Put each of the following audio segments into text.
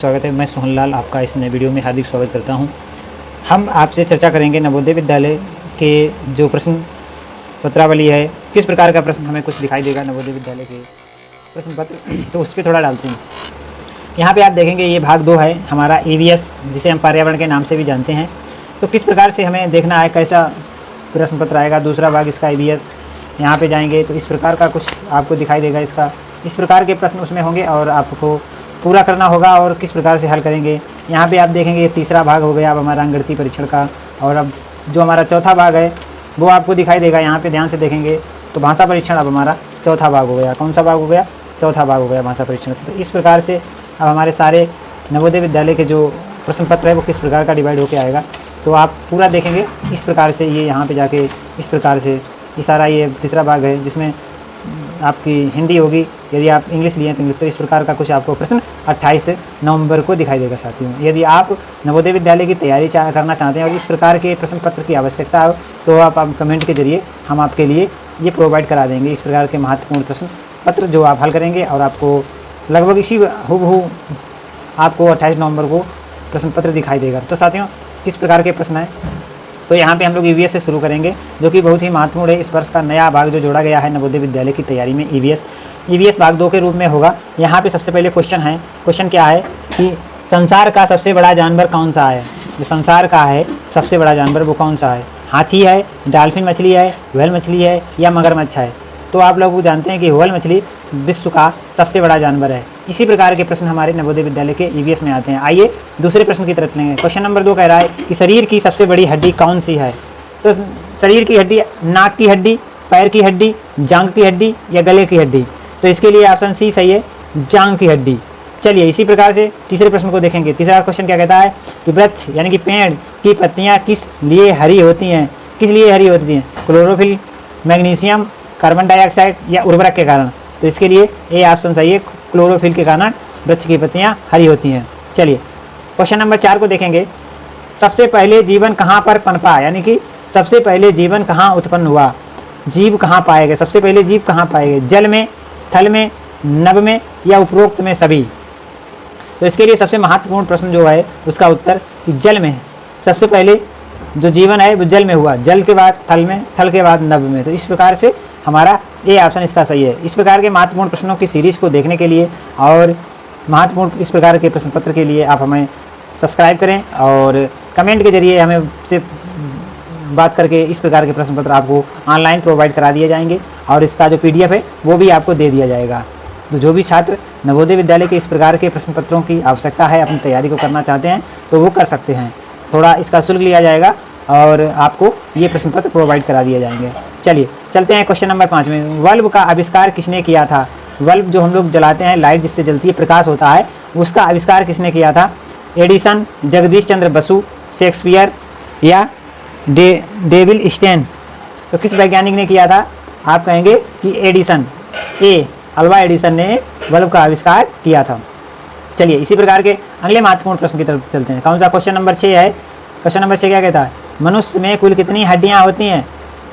स्वागत है। मैं सोहनलाल आपका इस नए वीडियो में हार्दिक स्वागत करता हूं। हम आपसे चर्चा करेंगे नवोदय विद्यालय के जो प्रश्न पत्रावली है, किस प्रकार का प्रश्न हमें कुछ दिखाई देगा नवोदय विद्यालय के प्रश्न पत्र, तो उस पर थोड़ा डालते हैं। यहाँ पे आप देखेंगे ये भाग 2 है हमारा EVS, जिसे हम पर्यावरण के नाम से भी जानते हैं। तो किस प्रकार से हमें देखना है कैसा प्रश्न पत्र आएगा। दूसरा भाग इसका EVS, यहाँ पर जाएंगे तो इस प्रकार का कुछ आपको दिखाई देगा। इस प्रकार के प्रश्न उसमें होंगे और आपको पूरा करना होगा और किस प्रकार से हल करेंगे। यहाँ पे आप देखेंगे ये तीसरा भाग हो गया अब हमारा अंकगणितीय परीक्षण का, और अब जो हमारा चौथा भाग है वो आपको दिखाई देगा। यहाँ पे ध्यान से देखेंगे तो भाषा परीक्षण अब हमारा चौथा भाग हो गया। कौन सा भाग हो गया? चौथा भाग हो गया भाषा परीक्षण। तो इस प्रकार से अब हमारे सारे नवोदय विद्यालय के जो प्रश्न पत्र है वो किस प्रकार का डिवाइड होकर आएगा, तो आप पूरा देखेंगे इस प्रकार से। ये यहाँ पर जाके इस प्रकार से ये सारा ये तीसरा भाग है जिसमें आपकी हिंदी होगी, यदि आप इंग्लिश लिए तो इंग्लिश। तो इस प्रकार का कुछ आपको प्रश्न 28 नवंबर को दिखाई देगा साथियों। यदि आप नवोदय विद्यालय की तैयारी करना चाहते हैं और इस प्रकार के प्रश्न पत्र की आवश्यकता हो तो आप कमेंट के जरिए हम आपके लिए ये प्रोवाइड करा देंगे। इस प्रकार के महत्वपूर्ण प्रश्न पत्र जो आप हल करेंगे और आपको लगभग इसी हूबहू आपको 28 नवंबर को प्रश्न पत्र दिखाई देगा। तो साथियों किस प्रकार के प्रश्न हैं, तो यहाँ पे हम लोग EVS से शुरू करेंगे जो कि बहुत ही महत्वपूर्ण है। इस वर्ष का नया भाग जो जोड़ा गया है नवोदय विद्यालय की तैयारी में EVS भाग 2 के रूप में होगा। यहाँ पे सबसे पहले क्वेश्चन है। क्वेश्चन क्या है कि संसार का सबसे बड़ा जानवर कौन सा है। जो संसार का है सबसे बड़ा जानवर वो कौन सा है? हाथी है, डॉल्फिन मछली है, व्हेल मछली है या मगरमच्छ है। तो आप लोग जानते हैं कि व्हेल मछली विश्व का सबसे बड़ा जानवर है। इसी प्रकार के प्रश्न हमारे नवोदय विद्यालय के EVS में आते हैं। आइए दूसरे प्रश्न की तरफ लेंगे। क्वेश्चन नंबर 2 कह रहा है कि शरीर की सबसे बड़ी हड्डी कौन सी है। तो शरीर की हड्डी नाक की हड्डी, पैर की हड्डी, जांघ की हड्डी या गले की हड्डी। तो इसके लिए ऑप्शन सी सही है, जांघ की हड्डी। चलिए इसी प्रकार से तीसरे प्रश्न को देखेंगे। तीसरा क्वेश्चन क्या कहता है कि वृक्ष यानी कि पेड़ की पत्तियाँ किस लिए हरी होती हैं। किस लिए हरी होती हैं? क्लोरोफिल, मैग्नीशियम, कार्बन डाइऑक्साइड या उर्वरक के कारण। तो इसके लिए ए ऑप्शन सही है, क्लोरोफिल के कारण वृक्ष की पत्तियां हरी होती हैं। चलिए क्वेश्चन नंबर 4 को देखेंगे। सबसे पहले जीवन कहाँ पर पनपा, यानी कि सबसे पहले जीवन कहाँ उत्पन्न हुआ, जीव कहाँ पाए गए, सबसे पहले जीव कहाँ पाए गए? जल में, थल में, नभ में या उपरोक्त में सभी। तो इसके लिए सबसे महत्वपूर्ण प्रश्न जो है उसका उत्तर कि जल में है। सबसे पहले जो जीवन है वो जल में हुआ, जल के बाद थल में, थल के बाद नभ में। तो इस प्रकार से हमारा ए ऑप्शन इसका सही है। इस प्रकार के महत्वपूर्ण प्रश्नों की सीरीज़ को देखने के लिए और महत्वपूर्ण इस प्रकार के प्रश्न पत्र के लिए आप हमें सब्सक्राइब करें और कमेंट के जरिए हमें से बात करके इस प्रकार के प्रश्न पत्र आपको ऑनलाइन प्रोवाइड करा दिए जाएंगे और इसका जो PDF है वो भी आपको दे दिया जाएगा। तो जो भी छात्र नवोदय विद्यालय के इस प्रकार के प्रश्न पत्रों की आवश्यकता है, अपनी तैयारी को करना चाहते हैं तो वो कर सकते हैं। थोड़ा इसका शुल्क लिया जाएगा और आपको ये प्रश्न पत्र प्रोवाइड करा दिए जाएंगे। चलिए चलते हैं क्वेश्चन नंबर 5 में। बल्ब का आविष्कार किसने किया था। बल्ब जो हम लोग जलाते हैं, लाइट जिससे जलती है, प्रकाश होता है, उसका आविष्कार किसने किया था? एडिसन, जगदीश चंद्र बसु, शेक्सपियर या डेविल स्टेन। तो किस वैज्ञानिक ने किया था? आप कहेंगे कि एडिसन, ए अल्वा एडिसन ने बल्ब का आविष्कार किया था। चलिए इसी प्रकार के अगले महत्वपूर्ण प्रश्न की तरफ चलते हैं। कौन सा? क्वेश्चन नंबर 6 है। क्वेश्चन नंबर 6 क्या कहता है? मनुष्य में कुल कितनी हड्डियाँ होती हैं।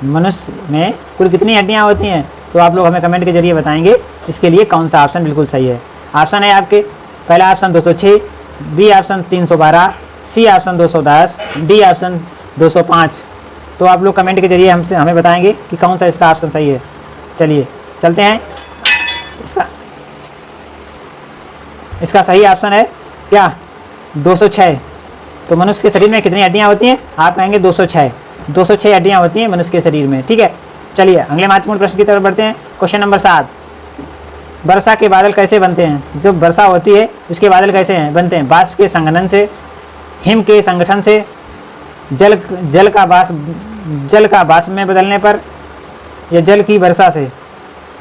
मनुष्य में कुल कितनी हड्डियाँ होती हैं? तो आप लोग हमें कमेंट के जरिए बताएंगे इसके लिए कौन सा ऑप्शन बिल्कुल सही है। ऑप्शन है आपके पहला option 206, B option 312, C option 210, D option 205। तो आप लोग कमेंट के जरिए हमें बताएंगे कि कौन सा इसका ऑप्शन सही है। चलिए चलते हैं। इसका सही ऑप्शन है क्या? 206। तो मनुष्य के शरीर में कितनी हड्डियाँ होती हैं? आप कहेंगे 206 हड्डियाँ होती हैं मनुष्य के शरीर में। ठीक है, चलिए अगले महत्वपूर्ण प्रश्न की तरफ बढ़ते हैं। क्वेश्चन नंबर 7, वर्षा के बादल कैसे बनते हैं। जो वर्षा होती है उसके बादल कैसे बनते हैं? वाष्प के संघनन से, हिम के संगठन से, जल का वाष्प में बदलने पर या जल की वर्षा से।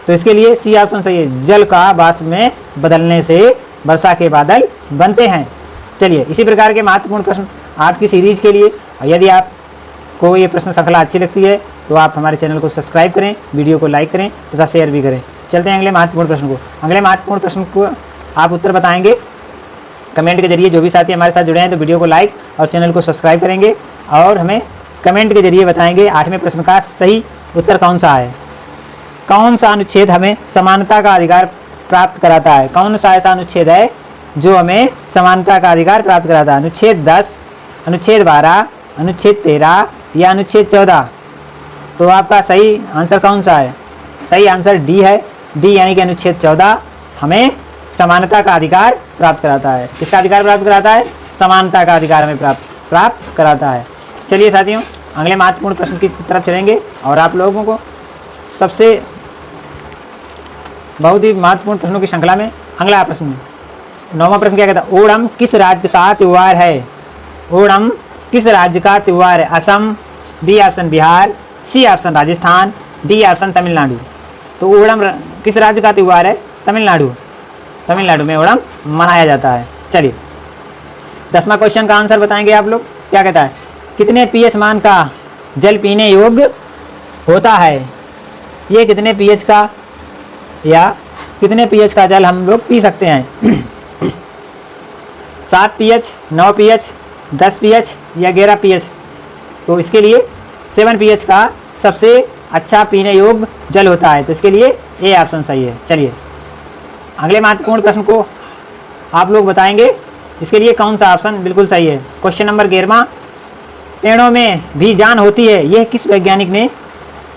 तो इसके लिए सी ऑप्शन सही है, जल का वाष्प में बदलने से वर्षा के बादल बनते हैं। चलिए इसी प्रकार के महत्वपूर्ण प्रश्न आपकी सीरीज के लिए, यदि आपको ये प्रश्न श्रृंखला अच्छी लगती है तो आप हमारे चैनल को सब्सक्राइब करें, वीडियो को लाइक करें तथा शेयर भी करें। चलते हैं अगले महत्वपूर्ण प्रश्न को। अगले महत्वपूर्ण प्रश्न को आप उत्तर बताएंगे कमेंट के जरिए। जो भी साथी हमारे साथ जुड़े हैं तो वीडियो को लाइक और चैनल को सब्सक्राइब करेंगे और हमें कमेंट के जरिए बताएंगे 8वें प्रश्न का सही उत्तर कौन सा है। कौन सा अनुच्छेद हमें समानता का अधिकार प्राप्त कराता है। कौन सा ऐसा अनुच्छेद है जो हमें समानता का अधिकार प्राप्त कराता है? अनुच्छेद 10, अनुच्छेद 12, अनुच्छेद 13 या अनुच्छेद 14? तो आपका सही आंसर कौन सा है? सही आंसर डी है। डी यानी कि अनुच्छेद 14 हमें समानता का अधिकार प्राप्त कराता है। किसका अधिकार प्राप्त कराता है? समानता का अधिकार हमें प्राप्त कराता है। चलिए साथियों, अगले महत्वपूर्ण प्रश्न की तरफ चलेंगे और आप लोगों को सबसे बहुत ही महत्वपूर्ण प्रश्नों की श्रृंखला में अगला प्रश्न, 9वां प्रश्न क्या कहता है? ओणम किस राज्य का त्योहार है? ओणम किस राज्य का त्योहार है? Assam, B option Bihar, C option Rajasthan, D option Tamil Nadu. तो ओणम किस राज्य का त्योहार है? तमिलनाडु। तमिलनाडु में ओणम मनाया जाता है। चलिए 10वां क्वेश्चन का आंसर बताएंगे आप लोग। क्या कहता है? कितने पीएच मान का जल पीने योग्य होता है? ये कितने पीएच का या कितने पीएच का जल हम लोग पी सकते हैं? 7 पीएच, 9 पीएच, 10 पीएच या 11 पीएच? तो इसके लिए 7 पीएच का सबसे अच्छा पीने योग्य जल होता है। तो इसके लिए ए ऑप्शन सही है। चलिए अगले महत्वपूर्ण प्रश्न को आप लोग बताएंगे, इसके लिए कौन सा ऑप्शन बिल्कुल सही है? क्वेश्चन नंबर 11, पेड़ों में भी जान होती है, यह किस वैज्ञानिक ने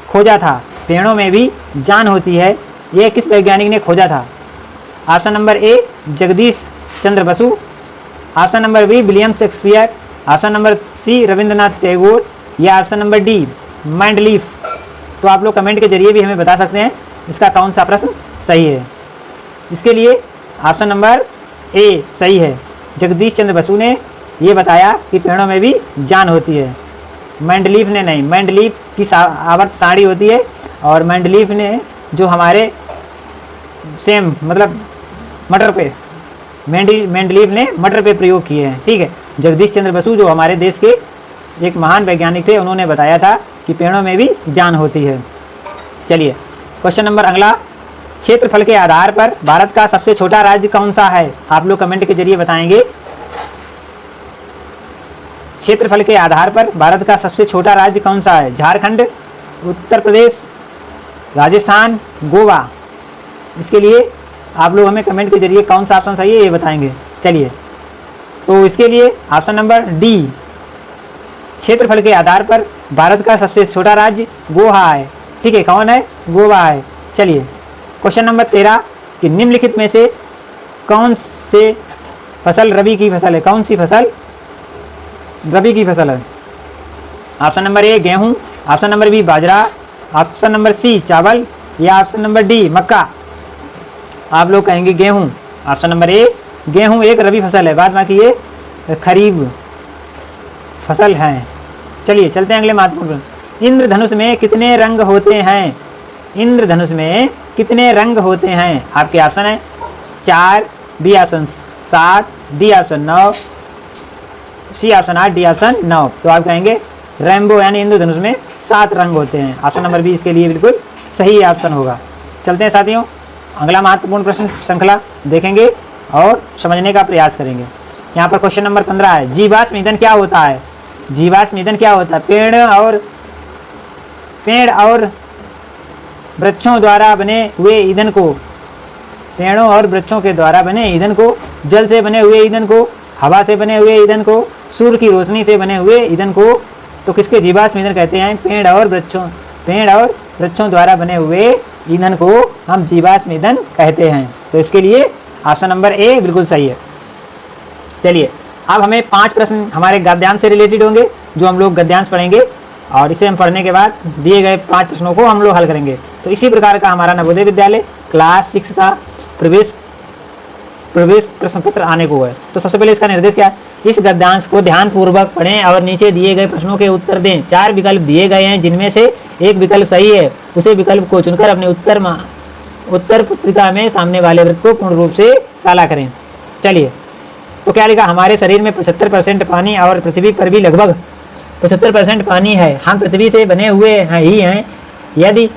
खोजा था? पेड़ों में भी जान होती है, यह किस वैज्ञानिक ने खोजा था? Option number A Jagadish Chandra Basu, option number B William Shakespeare, option number C Rabindranath Tagore या ऑप्शन नंबर डी मैंडलीफ। तो आप लोग कमेंट के जरिए भी हमें बता सकते हैं इसका कौन सा प्रश्न सही है। इसके लिए ऑप्शन नंबर ए सही है। जगदीश चंद्र बसु ने ये बताया कि पेड़ों में भी जान होती है। मैंडलीफ ने नहीं। मैंडलीफ की आवर्त सारणी होती है और मैंडलीफ ने जो हमारे सेम मतलब मटर पे मैंडलीफ ने मटर पे प्रयोग किए हैं। ठीक है, जगदीश चंद्र बसु जो हमारे देश के एक महान वैज्ञानिक थे, उन्होंने बताया था कि पेड़ों में भी जान होती है। चलिए क्वेश्चन नंबर अगला, क्षेत्रफल के आधार पर भारत का सबसे छोटा राज्य कौन सा है? आप लोग कमेंट के जरिए बताएंगे। क्षेत्रफल के आधार पर भारत का सबसे छोटा राज्य कौन सा है? झारखंड, उत्तर प्रदेश, राजस्थान, गोवा? इसके लिए आप लोग हमें कमेंट के जरिए कौन सा ऑप्शन सही है ये बताएंगे। चलिए तो इसके लिए ऑप्शन नंबर डी, क्षेत्रफल के आधार पर भारत का सबसे छोटा राज्य गोवा है। ठीक है, कौन है? गोवा है। चलिए क्वेश्चन नंबर 13 कि निम्नलिखित में से कौन से फसल रबी की फसल है? कौन सी फसल रबी की फसल है? ऑप्शन नंबर ए गेहूं, ऑप्शन नंबर बी बाजरा, ऑप्शन नंबर सी चावल या ऑप्शन नंबर डी मक्का? आप लोग कहेंगे गेहूं। ऑप्शन नंबर ए गेहूं एक रबी फसल है, बाद बाकी ये खरीफ फसल है। चलिए चलते हैं अगले महत्वपूर्ण। इंद्रधनुष में कितने रंग होते हैं? इंद्रधनुष में कितने रंग होते हैं? आपके ऑप्शन है 4, B option 7, D option 9, C option 8, D option 9। तो आप कहेंगे रेनबो यानी इंद्रधनुष में 7 रंग होते हैं। ऑप्शन नंबर बी इसके लिए बिल्कुल सही ऑप्शन होगा। चलते हैं साथियों, अगला महत्वपूर्ण प्रश्न श्रृंखला देखेंगे और समझने का प्रयास करेंगे। यहाँ पर क्वेश्चन नंबर 15 है, जीवाश्म ईंधन क्या होता है? जीवाश्म ईंधन क्या होता है? पेड़ और वृक्षों द्वारा बने हुए ईंधन को, पेड़ों और वृक्षों के द्वारा बने ईंधन को, जल से बने हुए ईंधन को, हवा से बने हुए ईंधन को, सूर्य की रोशनी से बने हुए ईंधन को तो किसके जीवाश्म ईंधन कहते हैं? पेड़ और वृक्षों द्वारा बने हुए ईंधन को हम जीवाश्म ईंधन कहते हैं। तो इसके लिए ऑप्शन नंबर ए बिल्कुल सही है। चलिए अब हमें 5 प्रश्न हमारे गद्यांश से रिलेटेड होंगे, जो हम लोग गद्यांश पढ़ेंगे और इसे हम पढ़ने के बाद दिए गए 5 प्रश्नों को हम लोग हल करेंगे। तो इसी प्रकार का हमारा नवोदय विद्यालय क्लास 6 का प्रवेश प्रश्न पत्र आने को है। तो सबसे पहले इसका निर्देश क्या है? इस गद्यांश को ध्यानपूर्वक पढ़ें और नीचे दिए गए प्रश्नों के उत्तर दें। 4 विकल्प दिए गए हैं, जिनमें से एक विकल्प सही है। उसे विकल्प को चुनकर अपने उत्तर पत्रिका में सामने वाले वृत्त को पूर्ण रूप से काला करें। चलिए तो क्या लिखा? हमारे शरीर में 75% पानी और पृथ्वी पर भी लगभग 75% पानी है। हम पृथ्वी से बने हुए ही हैं। यदि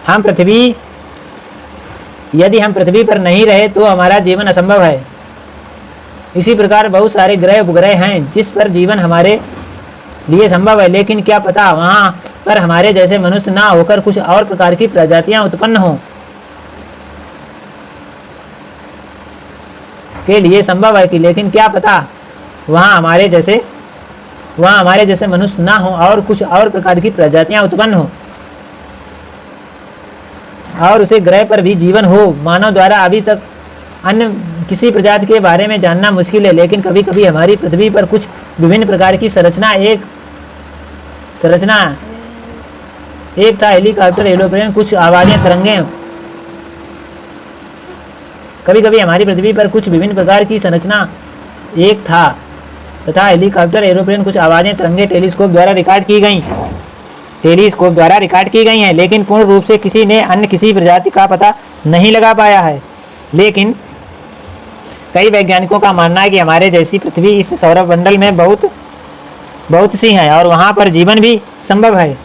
हम पृथ्वी पर नहीं रहे तो हमारा जीवन असंभव है। इसी प्रकार बहुत सारे ग्रह उपग्रह हैं जिस पर जीवन हमारे लिए संभव है, लेकिन क्या पता वहाँ पर हमारे जैसे मनुष्य ना होकर कुछ और प्रकार की प्रजातियां उत्पन्न हों। के लिए संभव है कि, लेकिन क्या पता वहाँ हमारे जैसे मनुष्य ना हो और कुछ और प्रकार की प्रजातियां उत्पन्न हो और उसे ग्रह पर भी जीवन हो। मानव द्वारा अभी तक अन्य किसी प्रजाति के बारे में जानना मुश्किल है, लेकिन कभी कभी हमारी पृथ्वी पर कुछ विभिन्न प्रकार की संरचना एक था हेलीकॉप्टर, एरोप्लेन, कुछ आवाजें, तरंगें। कभी कभी हमारी पृथ्वी पर कुछ विभिन्न प्रकार की संरचना एक था तथा हेलीकॉप्टर, एरोप्लेन, कुछ आवाजें, तरंगें टेलीस्कोप द्वारा रिकॉर्ड की गई हैं, लेकिन पूर्ण रूप से किसी ने अन्य किसी प्रजाति का पता नहीं लगा पाया है। लेकिन कई वैज्ञानिकों का मानना है कि हमारे जैसी पृथ्वी इस सौरमंडल में बहुत सी हैं और वहाँ पर जीवन भी संभव है।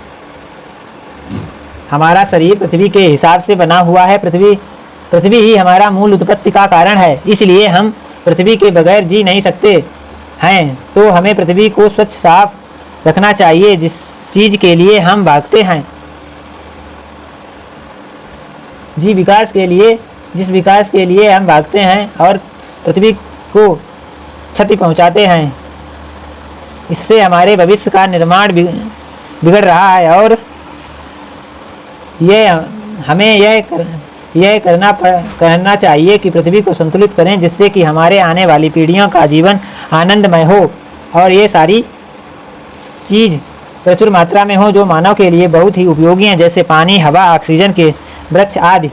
हमारा शरीर पृथ्वी के हिसाब से बना हुआ है। पृथ्वी ही हमारा मूल उत्पत्ति का कारण है, इसलिए हम पृथ्वी के बगैर जी नहीं सकते हैं। तो हमें पृथ्वी को स्वच्छ साफ रखना चाहिए, जिस चीज़ के लिए हम भागते हैं, जिस विकास के लिए हम भागते हैं और पृथ्वी को क्षति पहुंचाते हैं। इससे हमारे भविष्य का निर्माण बिगड़ रहा है और हमें यह करना चाहिए कि पृथ्वी को संतुलित करें, जिससे कि हमारे आने वाली पीढ़ियों का जीवन आनंदमय हो और ये सारी चीज़ प्रचुर मात्रा में हो जो मानव के लिए बहुत ही उपयोगी हैं, जैसे पानी, हवा, ऑक्सीजन के वृक्ष आदि।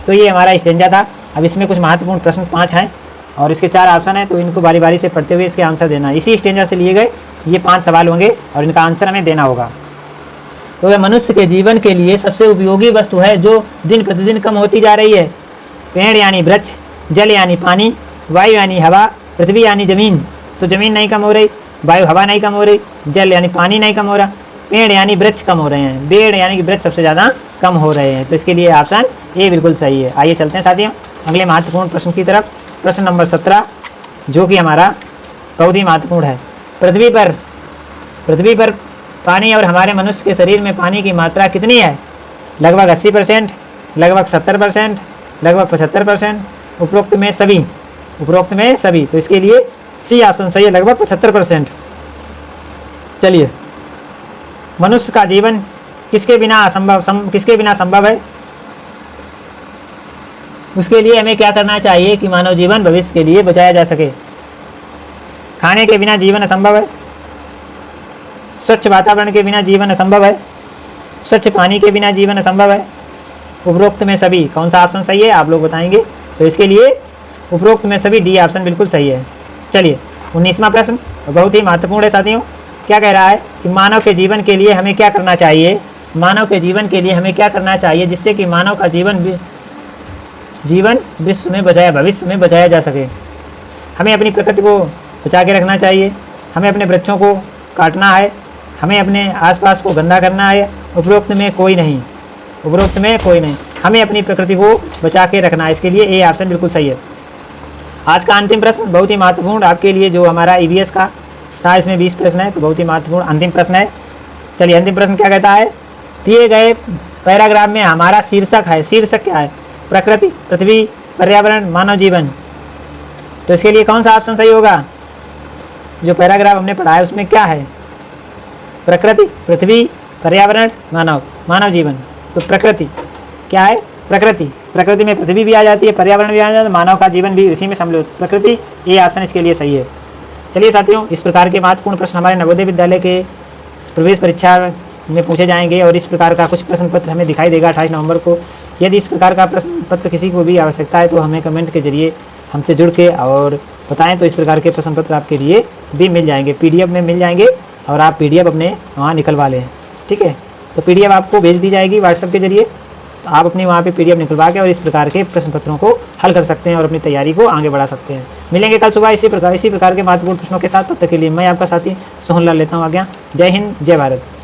तो ये हमारा स्टेंजा था। अब इसमें कुछ महत्वपूर्ण प्रश्न 5 हैं और इसके 4 ऑप्शन हैं, तो इनको बारी बारी से पढ़ते हुए इसके आंसर देना। इसी स्टेंजा से लिए गए ये 5 सवाल होंगे और इनका आंसर हमें देना होगा। तो वह मनुष्य के जीवन के लिए सबसे उपयोगी वस्तु है जो दिन प्रतिदिन कम होती जा रही है। पेड़ यानी वृक्ष, जल यानी पानी, वायु यानी हवा, पृथ्वी यानी जमीन। तो जमीन नहीं कम हो रही, वायु हवा नहीं कम हो रही, जल यानी पानी नहीं कम हो रहा, पेड़ यानी वृक्ष कम हो रहे हैं, पेड़ यानी कि वृक्ष सबसे ज़्यादा कम हो रहे हैं। तो इसके लिए ऑप्शन ए बिल्कुल सही है। आइए चलते हैं साथियों अगले महत्वपूर्ण प्रश्न की तरफ। प्रश्न नंबर 17 जो कि हमारा बहुत ही महत्वपूर्ण है। पृथ्वी पर पानी और हमारे मनुष्य के शरीर में पानी की मात्रा कितनी है? लगभग 80%, लगभग 70%, लगभग 75%, उपरोक्त में सभी। तो इसके लिए सी ऑप्शन सही है, लगभग 75%। चलिए, मनुष्य का जीवन किसके बिना संभव है? उसके लिए हमें क्या करना चाहिए कि मानव जीवन भविष्य के लिए बचाया जा सके। खाने के बिना जीवन असंभव है, स्वच्छ वातावरण के बिना जीवन असंभव है, स्वच्छ पानी के बिना जीवन असंभव है, उपरोक्त में सभी। कौन सा ऑप्शन सही है आप लोग बताएंगे? तो इसके लिए उपरोक्त में सभी, डी ऑप्शन बिल्कुल सही है। चलिए 19वां प्रश्न बहुत ही महत्वपूर्ण है साथियों। क्या कह रहा है कि मानव के जीवन के लिए हमें क्या करना चाहिए? मानव के जीवन के लिए हमें क्या करना चाहिए जिससे कि मानव का जीवन भविष्य में बचाया जा सके। हमें अपनी प्रकृति को बचा के रखना चाहिए, हमें अपने वृक्षों को काटना है, हमें अपने आसपास को गंदा करना है। उपरोक्त में कोई नहीं, हमें अपनी प्रकृति को बचा के रखना है। इसके लिए ए ऑप्शन बिल्कुल सही है। आज का अंतिम प्रश्न बहुत ही महत्वपूर्ण आपके लिए, जो हमारा ईवीएस का था, इसमें 20 प्रश्न है, तो बहुत ही महत्वपूर्ण अंतिम प्रश्न है। चलिए अंतिम प्रश्न क्या कहता है? दिए गए पैराग्राफ में हमारा शीर्षक क्या है? प्रकृति, पृथ्वी, पर्यावरण, मानव जीवन। तो इसके लिए कौन सा ऑप्शन सही होगा? जो पैराग्राफ हमने पढ़ा है उसमें क्या है? प्रकृति, पृथ्वी, पर्यावरण, मानव जीवन। तो प्रकृति क्या है? प्रकृति में पृथ्वी भी आ जाती है, पर्यावरण भी आ जाता है, मानव का जीवन भी इसी में सम्मिलित। प्रकृति, ये ऑप्शन इसके लिए सही है। चलिए साथियों, इस प्रकार के महत्वपूर्ण प्रश्न हमारे नवोदय विद्यालय के प्रवेश परीक्षा में पूछे जाएंगे और इस प्रकार का कुछ प्रश्न पत्र हमें दिखाई देगा 28 नवंबर को। यदि इस प्रकार का प्रश्न पत्र किसी को भी आवश्यकता है तो हमें कमेंट के जरिए हमसे जुड़ के और बताएं, तो इस प्रकार के प्रश्न पत्र आपके लिए भी मिल जाएंगे, PDF में मिल जाएंगे और आप PDF अपने वहाँ निकलवा लें। ठीक है, तो PDF आपको भेज दी जाएगी व्हाट्सएप के जरिए, तो आप अपनी वहाँ पे PDF निकलवा के और इस प्रकार के प्रश्न पत्रों को हल कर सकते हैं और अपनी तैयारी को आगे बढ़ा सकते हैं। मिलेंगे कल सुबह इसी प्रकार के महत्वपूर्ण प्रश्नों के साथ। तब तक के लिए मैं आपका साथी सोहन लाल लेता हूँ आज्ञा। जय हिंद, जय भारत।